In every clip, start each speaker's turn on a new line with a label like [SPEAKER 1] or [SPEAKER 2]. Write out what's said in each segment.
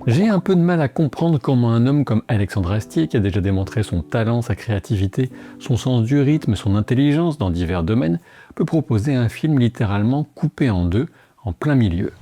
[SPEAKER 1] J'ai un peu de mal à comprendre comment un homme comme Alexandre Astier, qui a déjà démontré son talent, sa créativité, son sens du rythme, son intelligence dans divers domaines, peut proposer un film littéralement coupé en deux, en plein milieu.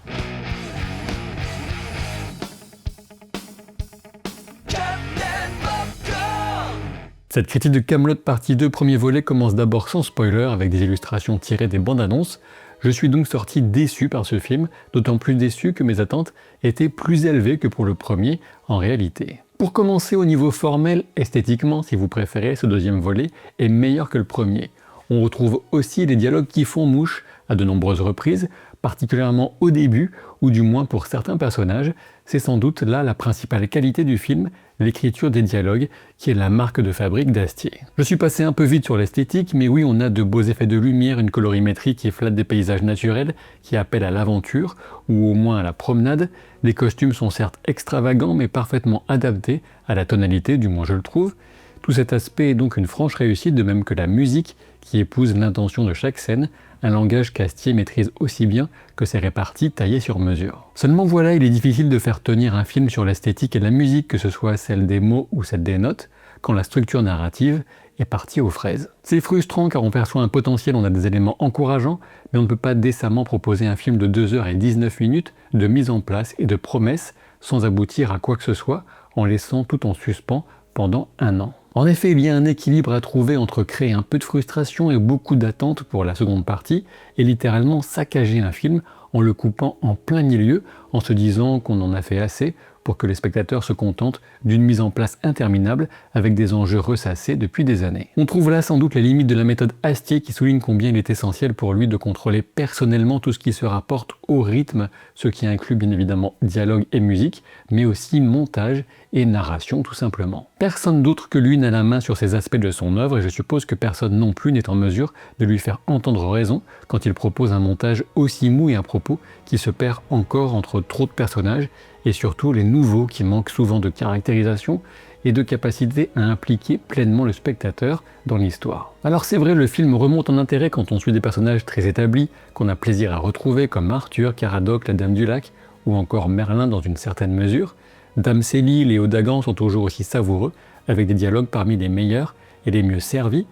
[SPEAKER 1] Cette critique de Kaamelott partie 2 premier volet commence d'abord sans spoiler avec des illustrations tirées des bandes annonces. Je suis donc sorti déçu par ce film, d'autant plus déçu que mes attentes étaient plus élevées que pour le premier en réalité. Pour commencer au niveau formel, esthétiquement si vous préférez, ce deuxième volet est meilleur que le premier. On retrouve aussi des dialogues qui font mouche à de nombreuses reprises, particulièrement au début, ou du moins pour certains personnages. C'est sans doute là la principale qualité du film, l'écriture des dialogues, qui est la marque de fabrique d'Astier. Je suis passé un peu vite sur l'esthétique, mais oui, on a de beaux effets de lumière, une colorimétrie qui flatte des paysages naturels, qui appelle à l'aventure, ou au moins à la promenade. Les costumes sont certes extravagants, mais parfaitement adaptés à la tonalité, du moins je le trouve. Tout cet aspect est donc une franche réussite, de même que la musique, qui épouse l'intention de chaque scène, un langage qu'Astier maîtrise aussi bien que ses réparties taillées sur mesure. Seulement voilà, il est difficile de faire tenir un film sur l'esthétique et la musique, que ce soit celle des mots ou celle des notes, quand la structure narrative est partie aux fraises. C'est frustrant car on perçoit un potentiel, on a des éléments encourageants, mais on ne peut pas décemment proposer un film de 2h19 de mise en place et de promesses sans aboutir à quoi que ce soit, en laissant tout en suspens pendant un an. En effet, il y a un équilibre à trouver entre créer un peu de frustration et beaucoup d'attente pour la seconde partie, et littéralement saccager un film en le coupant en plein milieu, en se disant qu'on en a fait assez pour que les spectateurs se contentent d'une mise en place interminable avec des enjeux ressassés depuis des années. On trouve là sans doute les limites de la méthode Astier qui souligne combien il est essentiel pour lui de contrôler personnellement tout ce qui se rapporte au rythme, ce qui inclut bien évidemment dialogue et musique, mais aussi montage et narration tout simplement. Personne d'autre que lui n'a la main sur ces aspects de son œuvre et je suppose que personne non plus n'est en mesure de lui faire entendre raison quand il propose un montage aussi mou et à propos qui se perd encore entre trop de personnages et surtout les nouveaux qui manquent souvent de caractérisation et de capacité à impliquer pleinement le spectateur dans l'histoire. Alors c'est vrai, le film remonte en intérêt quand on suit des personnages très établis, qu'on a plaisir à retrouver comme Arthur, Caradoc, la Dame du Lac ou encore Merlin dans une certaine mesure. Dame Célie, Léo Dagan sont toujours aussi savoureux, avec des dialogues parmi les meilleurs et les mieux servis.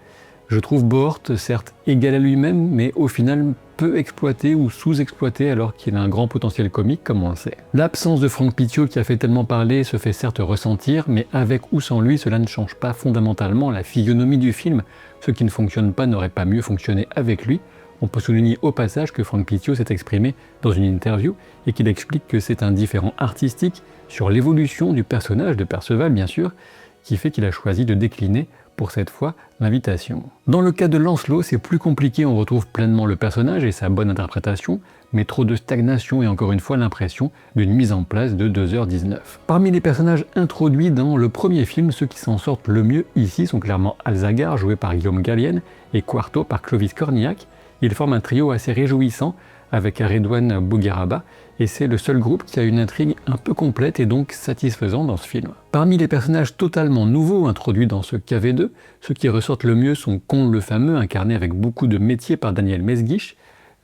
[SPEAKER 1] Je trouve Bohort certes égal à lui-même, mais au final peu exploité ou sous-exploité alors qu'il a un grand potentiel comique comme on le sait. L'absence de Franck Pittiot qui a fait tellement parler se fait certes ressentir, mais avec ou sans lui cela ne change pas fondamentalement la physionomie du film. Ce qui ne fonctionne pas n'aurait pas mieux fonctionné avec lui. On peut souligner au passage que Franck Pittiot s'est exprimé dans une interview et qu'il explique que c'est un différent artistique sur l'évolution du personnage de Perceval bien sûr, qui fait qu'il a choisi de décliner pour cette fois l'invitation. Dans le cas de Lancelot, c'est plus compliqué, on retrouve pleinement le personnage et sa bonne interprétation, mais trop de stagnation et encore une fois l'impression d'une mise en place de 2h19. Parmi les personnages introduits dans le premier film, ceux qui s'en sortent le mieux ici sont clairement Alzagar, joué par Guillaume Gallienne, et Quarto par Clovis Cornillac. Ils forment un trio assez réjouissant avec Redouane Bougueraba, et c'est le seul groupe qui a une intrigue un peu complète et donc satisfaisante dans ce film. Parmi les personnages totalement nouveaux introduits dans ce KV2, ceux qui ressortent le mieux sont Conde le Fameux, incarné avec beaucoup de métier par Daniel Mesguich,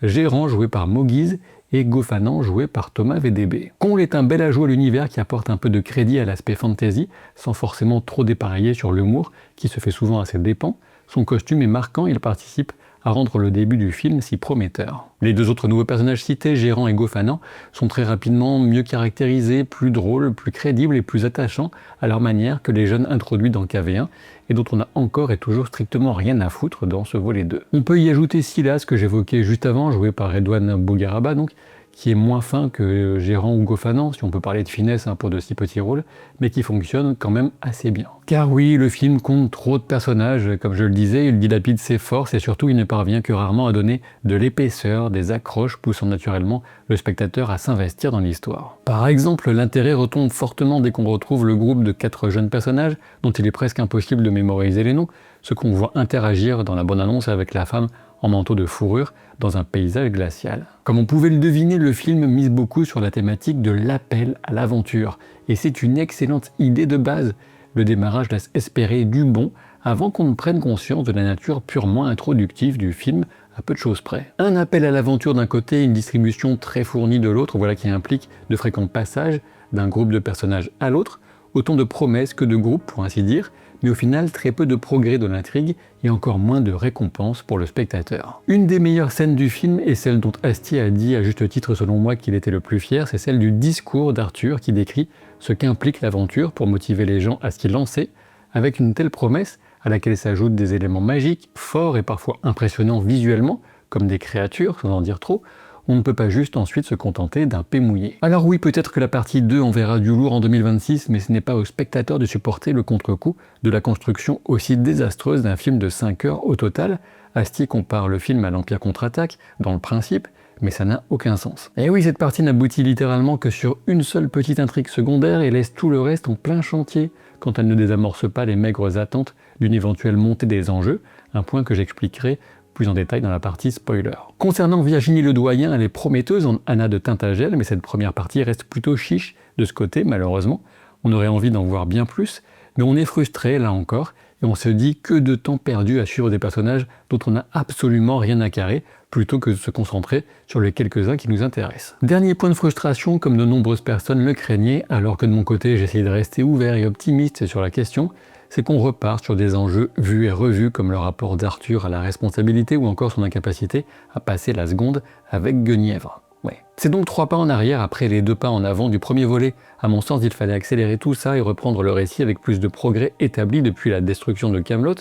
[SPEAKER 1] Gérant joué par Moguise et Gofanan joué par Thomas VDB. Conde est un bel ajout à l'univers qui apporte un peu de crédit à l'aspect fantasy, sans forcément trop dépareiller sur l'humour, qui se fait souvent à ses dépens. Son costume est marquant, il participe à rendre le début du film si prometteur. Les deux autres nouveaux personnages cités, Gérant et Gofanan, sont très rapidement mieux caractérisés, plus drôles, plus crédibles et plus attachants à leur manière que les jeunes introduits dans KV1 et dont on n'a encore et toujours strictement rien à foutre dans ce volet 2. On peut y ajouter Silas que j'évoquais juste avant, joué par Redouane Bougueraba donc, qui est moins fin que Gérant ou Gofanan, si on peut parler de finesse pour de si petits rôles, mais qui fonctionne quand même assez bien. Car oui, le film compte trop de personnages, comme je le disais, il dilapide ses forces et surtout il ne parvient que rarement à donner de l'épaisseur, des accroches poussant naturellement le spectateur à s'investir dans l'histoire. Par exemple, l'intérêt retombe fortement dès qu'on retrouve le groupe de 4 jeunes personnages, dont il est presque impossible de mémoriser les noms, ce qu'on voit interagir dans la bande-annonce avec la femme en manteau de fourrure dans un paysage glacial. Comme on pouvait le deviner, le film mise beaucoup sur la thématique de l'appel à l'aventure. Et c'est une excellente idée de base. Le démarrage laisse espérer du bon avant qu'on ne prenne conscience de la nature purement introductive du film à peu de choses près. Un appel à l'aventure d'un côté, une distribution très fournie de l'autre, voilà qui implique de fréquents passages d'un groupe de personnages à l'autre, autant de promesses que de groupes pour ainsi dire, mais au final très peu de progrès de l'intrigue et encore moins de récompenses pour le spectateur. Une des meilleures scènes du film, et celle dont Astier a dit à juste titre selon moi qu'il était le plus fier, c'est celle du discours d'Arthur qui décrit ce qu'implique l'aventure pour motiver les gens à s'y lancer, avec une telle promesse à laquelle s'ajoutent des éléments magiques, forts et parfois impressionnants visuellement, comme des créatures, sans en dire trop. On ne peut pas juste ensuite se contenter d'un paix mouillé. Alors oui, peut-être que la partie 2 enverra du lourd en 2026, mais ce n'est pas au spectateur de supporter le contre-coup de la construction aussi désastreuse d'un film de 5 heures au total. Astier compare le film à l'Empire contre-attaque, dans le principe, mais ça n'a aucun sens. Et oui, cette partie n'aboutit littéralement que sur une seule petite intrigue secondaire et laisse tout le reste en plein chantier, quand elle ne désamorce pas les maigres attentes d'une éventuelle montée des enjeux, un point que j'expliquerai plus en détail dans la partie spoiler. Concernant Virginie Ledoyen, elle est prometteuse en Anna de Tintagel, mais cette première partie reste plutôt chiche de ce côté, malheureusement. On aurait envie d'en voir bien plus, mais on est frustré, là encore, et on se dit que de temps perdu à suivre des personnages dont on n'a absolument rien à carrer, plutôt que de se concentrer sur les quelques-uns qui nous intéressent. Dernier point de frustration, comme de nombreuses personnes le craignaient, alors que de mon côté j'essayais de rester ouvert et optimiste sur la question, c'est qu'on repart sur des enjeux vus et revus comme le rapport d'Arthur à la responsabilité ou encore son incapacité à passer la seconde avec Guenièvre. Ouais. C'est donc 3 pas en arrière après les 2 pas en avant du premier volet. À mon sens, il fallait accélérer tout ça et reprendre le récit avec plus de progrès établis depuis la destruction de Camelot,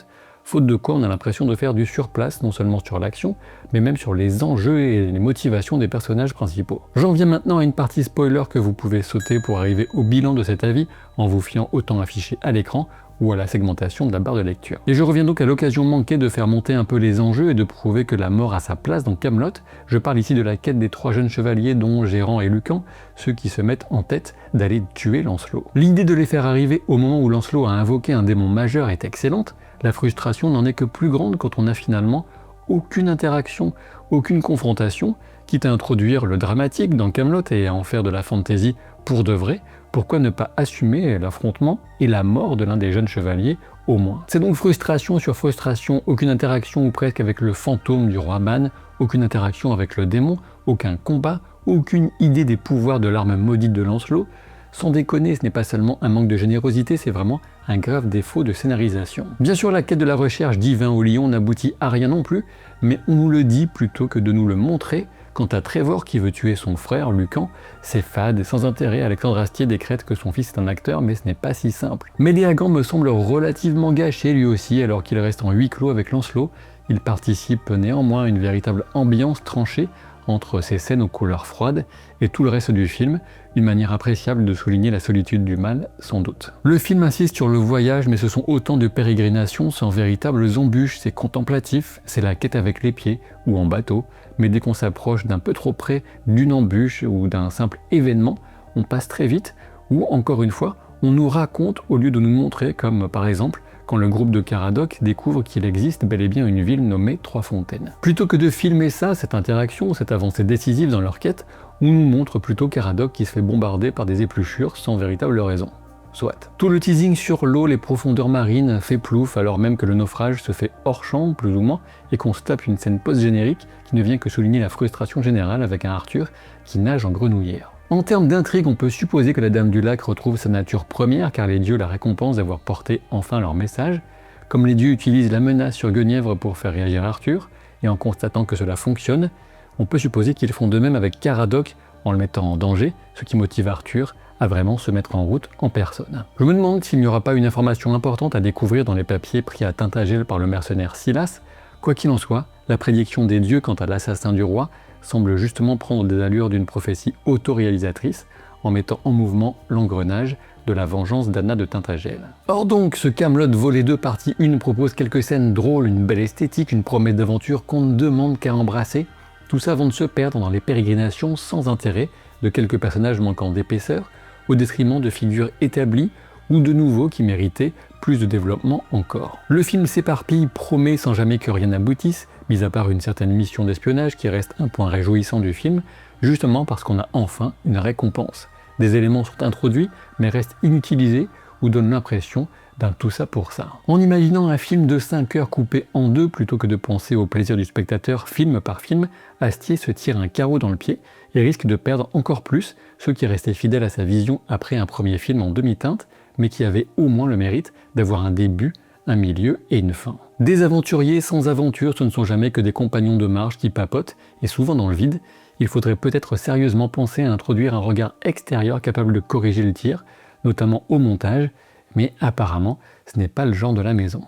[SPEAKER 1] faute de quoi on a l'impression de faire du surplace non seulement sur l'action, mais même sur les enjeux et les motivations des personnages principaux. J'en viens maintenant à une partie spoiler que vous pouvez sauter pour arriver au bilan de cet avis en vous fiant au temps affiché à l'écran ou à la segmentation de la barre de lecture. Et je reviens donc à l'occasion manquée de faire monter un peu les enjeux et de prouver que la mort a sa place dans Camelot. Je parle ici de la quête des 3 jeunes chevaliers dont Gérant et Lucan, ceux qui se mettent en tête d'aller tuer Lancelot. L'idée de les faire arriver au moment où Lancelot a invoqué un démon majeur est excellente, la frustration n'en est que plus grande quand on n'a finalement aucune interaction, aucune confrontation, quitte à introduire le dramatique dans Camelot et à en faire de la fantasy pour de vrai. Pourquoi ne pas assumer l'affrontement et la mort de l'un des jeunes chevaliers au moins? C'est donc frustration sur frustration, aucune interaction ou presque avec le fantôme du roi Man, aucune interaction avec le démon, aucun combat, aucune idée des pouvoirs de l'arme maudite de Lancelot. Sans déconner, ce n'est pas seulement un manque de générosité, c'est vraiment un grave défaut de scénarisation. Bien sûr, la quête de la recherche d'Yvain au lion n'aboutit à rien non plus, mais on nous le dit plutôt que de nous le montrer. Quant à Trevor qui veut tuer son frère, Lucan, c'est fade et sans intérêt. Alexandre Astier décrète que son fils est un acteur, mais ce n'est pas si simple. Méléagant me semble relativement gâché lui aussi, alors qu'il reste en huis clos avec Lancelot. Il participe néanmoins à une véritable ambiance tranchée entre ces scènes aux couleurs froides et tout le reste du film, une manière appréciable de souligner la solitude du mal, sans doute. Le film insiste sur le voyage, mais ce sont autant de pérégrinations sans véritables embûches, c'est contemplatif, c'est la quête avec les pieds, ou en bateau, mais dès qu'on s'approche d'un peu trop près d'une embûche ou d'un simple événement, on passe très vite, ou encore une fois, on nous raconte au lieu de nous montrer, comme par exemple quand le groupe de Caradoc découvre qu'il existe bel et bien une ville nommée Trois-Fontaines. Plutôt que de filmer ça, cette interaction, cette avancée décisive dans leur quête, on nous montre plutôt Caradoc qui se fait bombarder par des épluchures sans véritable raison. Soit. Tout le teasing sur l'eau, les profondeurs marines fait plouf alors même que le naufrage se fait hors champ, plus ou moins, et qu'on se tape une scène post-générique qui ne vient que souligner la frustration générale avec un Arthur qui nage en grenouillère. En termes d'intrigue, on peut supposer que la Dame du Lac retrouve sa nature première car les dieux la récompensent d'avoir porté enfin leur message. Comme les dieux utilisent la menace sur Guenièvre pour faire réagir Arthur, et en constatant que cela fonctionne, on peut supposer qu'ils font de même avec Caradoc en le mettant en danger, ce qui motive Arthur à vraiment se mettre en route en personne. Je me demande s'il n'y aura pas une information importante à découvrir dans les papiers pris à Tintagel par le mercenaire Silas. Quoi qu'il en soit, la prédiction des dieux quant à l'assassin du roi semble justement prendre des allures d'une prophétie autoréalisatrice en mettant en mouvement l'engrenage de la vengeance d'Anna de Tintagel. Or donc, ce Camelot volet 2 partie 1 propose quelques scènes drôles, une belle esthétique, une promesse d'aventure qu'on ne demande qu'à embrasser, tout ça avant de se perdre dans les pérégrinations sans intérêt de quelques personnages manquant d'épaisseur, au détriment de figures établies ou de nouveaux qui méritaient plus de développement encore. Le film s'éparpille, promet sans jamais que rien n'aboutisse, mis à part une certaine mission d'espionnage qui reste un point réjouissant du film, justement parce qu'on a enfin une récompense. Des éléments sont introduits, mais restent inutilisés ou donnent l'impression d'un tout ça pour ça. En imaginant un film de 5 heures coupé en deux plutôt que de penser au plaisir du spectateur film par film, Astier se tire un carreau dans le pied et risque de perdre encore plus ceux qui restaient fidèles à sa vision après un premier film en demi-teinte, mais qui avaient au moins le mérite d'avoir un début, un milieu et une fin. Des aventuriers sans aventure, ce ne sont jamais que des compagnons de marche qui papotent, et souvent dans le vide. Il faudrait peut-être sérieusement penser à introduire un regard extérieur capable de corriger le tir, notamment au montage, mais apparemment, ce n'est pas le genre de la maison.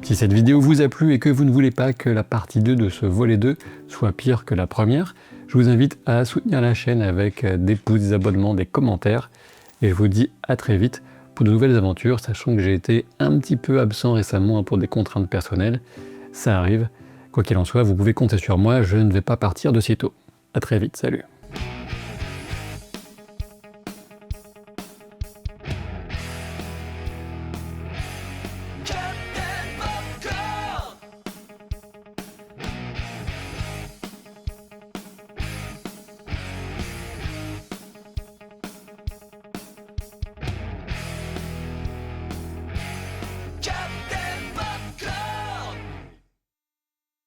[SPEAKER 1] Si cette vidéo vous a plu et que vous ne voulez pas que la partie 2 de ce volet 2 soit pire que la première, je vous invite à soutenir la chaîne avec des pouces, des abonnements, des commentaires, et je vous dis à très vite pour de nouvelles aventures, sachant que j'ai été un petit peu absent récemment pour des contraintes personnelles. Ça arrive. Quoi qu'il en soit, vous pouvez compter sur moi, je ne vais pas partir de sitôt. À très vite, salut.